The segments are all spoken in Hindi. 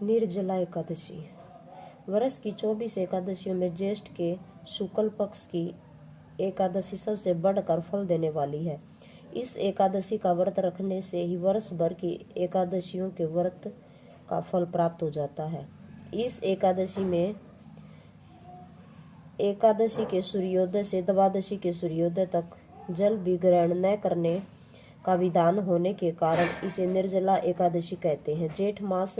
निर्जला एकादशी। वर्ष की 24 एकादशियों में ज्येष्ठ के शुक्ल पक्ष की एकादशी सबसे बढ़कर फल देने वाली है। इस एकादशी का व्रत रखने से ही वर्ष भर की एकादशियों के व्रत का फल प्राप्त हो जाता है। इस एकादशी के सूर्योदय से द्वादशी के सूर्योदय तक जल भी ग्रहण न करने का विधान होने के कारण इसे निर्जला एकादशी कहते हैं। जेठ मास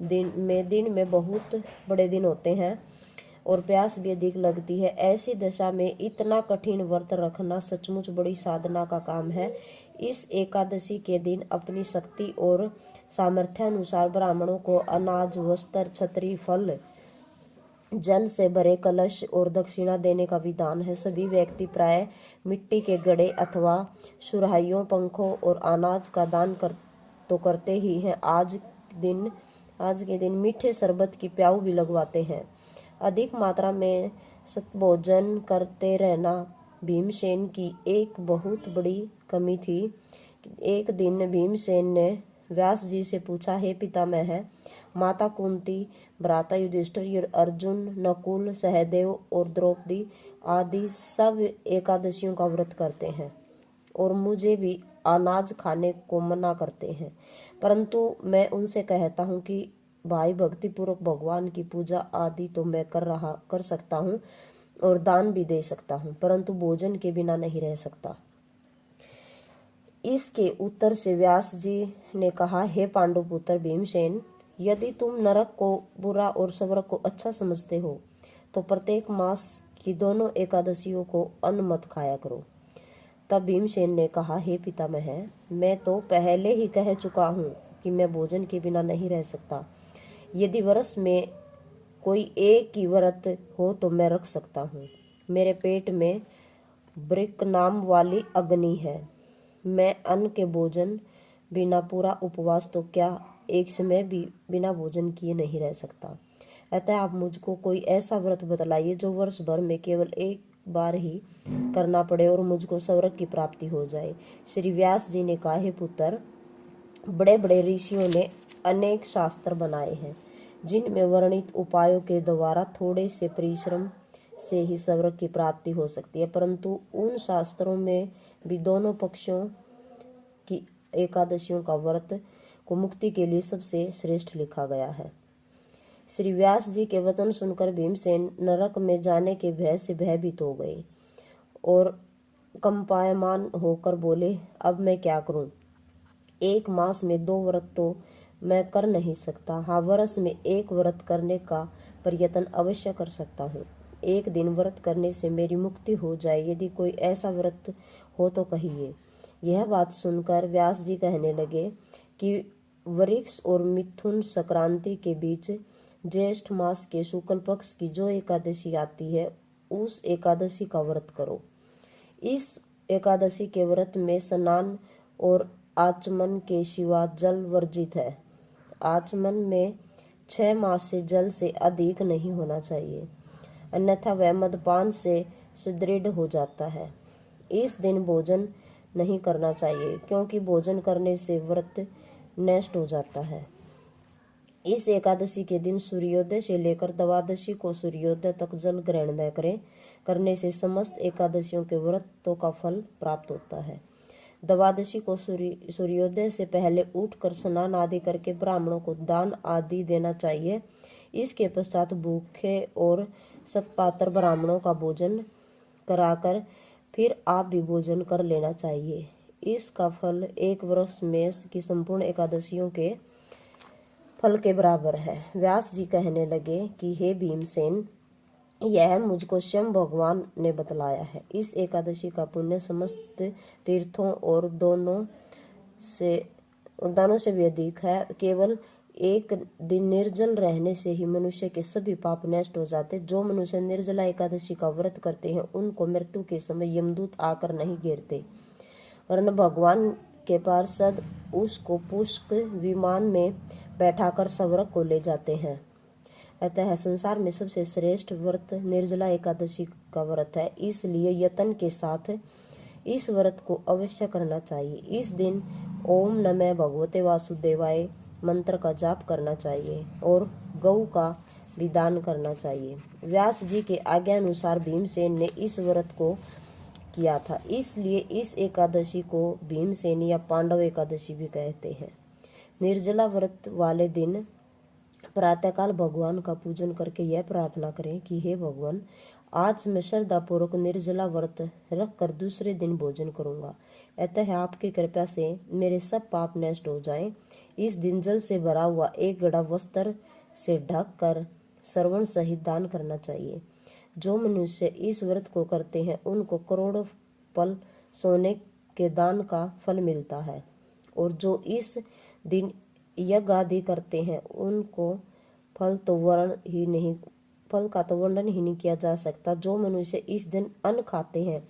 दिन में बहुत बड़े दिन होते हैं और प्यास भी अधिक लगती है। ऐसी दशा में इतना कठिन व्रत रखना सचमुच बड़ी साधना का काम है। इस एकादशी के दिन अपनी शक्ति और सामर्थ्यानुसार ब्राह्मणों को अनाज, वस्त्र, छतरी, फल, जल से भरे कलश और दक्षिणा देने का विधान है। सभी व्यक्ति प्राय मिट्टी के घड़े अथवा सुराहियों, पंखों और अनाज का दान करते ही हैं। आज के दिन मीठे शरबत की प्याऊ भी लगवाते हैं। अधिक मात्रा में सत्भोजन करते रहना भीमसेन की एक बहुत बड़ी कमी थी। एक दिन भीमसेन ने व्यास जी से पूछा, हे पितामह, माता कुंती, भ्राता युधिष्ठिर, अर्जुन, नकुल, सहदेव और द्रौपदी आदि सब एकादशियों का व्रत करते हैं और मुझे भी अनाज खाने को मना करते हैं, परंतु मैं उनसे कहता हूँ कि भाई, भक्ति पूर्वक भगवान की पूजा आदि तो मैं कर सकता हूँ और दान भी दे सकता हूँ, परंतु भोजन के बिना नहीं रह सकता। इसके उत्तर से व्यास जी ने कहा, हे पांडुपुत्र भीमसेन, यदि तुम नरक को बुरा और स्वर्ग को अच्छा समझते हो तो प्रत्येक मास की दोनों एकादशियों को अन्न मत खाया करो। तब भीमसेन ने कहा, हे पितामह, मैं तो पहले ही कह चुका हूँ कि मैं भोजन के बिना नहीं रह सकता। यदि वर्ष में कोई एक ही व्रत हो तो मैं रख सकता हूँ। मेरे पेट में वृक्क नाम वाली अग्नि है। मैं अन्न के भोजन बिना पूरा उपवास तो क्या एक समय भी बिना भोजन किए नहीं रह सकता। अतः आप मुझको कोई ऐसा व्रत बतलाइए जो वर्ष भर में केवल एक बार ही करना पड़े और मुझको स्वर्ग की प्राप्ति हो जाए। श्री व्यास जी ने कहा, हे पुत्र, बड़े बड़े ऋषियों ने अनेक शास्त्र बनाए हैं जिनमें वर्णित उपायों के द्वारा थोड़े से परिश्रम से ही स्वर्ग की प्राप्ति हो सकती है, परंतु उन शास्त्रों में भी दोनों पक्षों की एकादशियों का व्रत को मुक्ति के लिए सबसे श्रेष्ठ लिखा गया है। श्री व्यास जी के वचन सुनकर भीमसेन नरक में जाने के भय से भयभीत हो गए और कंपायमान होकर बोले, अब मैं क्या करूं? एक मास में 2 व्रत तो मैं कर नहीं सकता। हाँ, वर्ष में एक व्रत करने का प्रयत्न अवश्य कर सकता हूँ। एक दिन व्रत करने से मेरी मुक्ति हो जाए। यदि कोई ऐसा व्रत हो तो कहिए। यह बात सुनकर व्यास जी कहने लगे कि वृक्ष और मिथुन संक्रांति के बीच ज्येष्ठ मास के शुक्ल पक्ष की जो एकादशी आती है, उस एकादशी का व्रत करो। इस एकादशी के व्रत में स्नान और आचमन के सिवा जल वर्जित है। आचमन में 6 मास से जल से अधिक नहीं होना चाहिए, अन्यथा वह मदपान से सुदृढ़ हो जाता है। इस दिन भोजन नहीं करना चाहिए, क्योंकि भोजन करने से व्रत नष्ट हो जाता है। इस एकादशी के दिन सूर्योदय से लेकर द्वादशी को सूर्योदय तक जल ग्रहण न करने से समस्त एकादशियों के व्रतों का फल प्राप्त होता है। द्वादशी को सूर्योदय से पहले उठकर स्नान आदि करके ब्राह्मणों को दान आदि देना चाहिए। इसके पश्चात भूखे और सत्पात्र ब्राह्मणों का भोजन कराकर फिर आप भी भोजन कर लेना चाहिए। इसका फल एक वर्ष में की संपूर्ण एकादशियों के फल के बराबर है। व्यास जी कहने लगे कि हे भीमसेन, यह मुझको स्वयं भगवान ने बतलाया है। इस एकादशी का पुण्य समस्त तीर्थों और दानों से भी अधिक है। केवल एक दिन निर्जल रहने से ही मनुष्य के सभी पाप नष्ट हो जाते। जो मनुष्य निर्जला एकादशी का व्रत करते हैं, उनको मृत्यु के समय यमदूत आकर नहीं घेरते, वरन भगवान के पार्षद उसको पुष्प विमान में बैठाकर स्वर्ग को ले जाते हैं। अतः संसार में सबसे श्रेष्ठ व्रत निर्जला एकादशी का व्रत है, इसलिए यत्न के साथ इस व्रत को अवश्य करना चाहिए। इस दिन ओम नमः भगवते वासुदेवाय मंत्र का जाप करना चाहिए और गऊ का भी दान करना चाहिए। व्यास जी के आज्ञा अनुसार भीमसेन ने इस व्रत को किया था, इसलिए इस एकादशी को भीमसेन या पांडव एकादशी भी कहते हैं। निर्जला व्रत वाले दिन प्रातःकाल भगवान का पूजन करके यह प्रार्थना करें कि हे भगवान, आज मैं श्रद्धा पूर्वक निर्जला व्रत रख कर दूसरे दिन भोजन करूंगा, अतः आपकी कृपा से मेरे सब पाप नष्ट हो जाएं। इस दिन जल से भरा हुआ एक गड़ा वस्त्र से ढक कर श्रवण सहित दान करना चाहिए। जो मनुष्य इस व्रत को करते हैं उनको करोड़ों पल सोने के दान का फल मिलता है, और जो इस दिन यज्ञ आदि करते हैं उनको फल का तो वर्णन ही नहीं किया जा सकता। जो मनुष्य इस दिन अन्न खाते हैं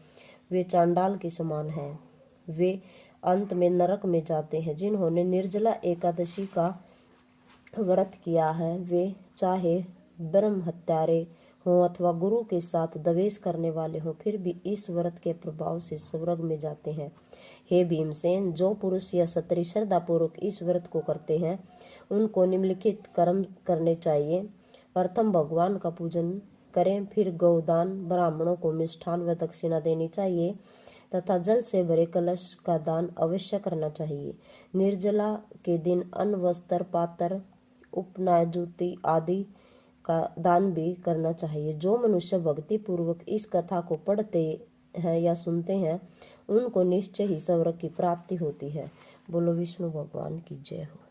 वे चांडाल के समान हैं, वे अंत में नरक में जाते हैं। जिन्होंने निर्जला एकादशी का व्रत किया है वे चाहे ब्रह्म हत्यारे हों अथवा गुरु के साथ द्वेष करने वाले हों, फिर भी इस व्रत के प्रभाव से स्वर्ग में जाते हैं। हे भीमसेन, जो पुरुष या स्त्री श्रद्धा पूर्वक इस व्रत को करते हैं उनको निम्नलिखित कर्म करने चाहिए। प्रथम भगवान का पूजन करें, फिर गौदान, ब्राह्मणों को मिष्ठान व दक्षिणा देनी चाहिए तथा जल से भरे कलश का दान अवश्य करना चाहिए। निर्जला के दिन अन्न, वस्त्र, पात्र, उपनयन, जूती आदि का दान भी करना चाहिए। जो मनुष्य भक्ति पूर्वक इस कथा को पढ़ते हैं या सुनते हैं उनको निश्चय ही स्वर्ग की प्राप्ति होती है। बोलो विष्णु भगवान की जय हो।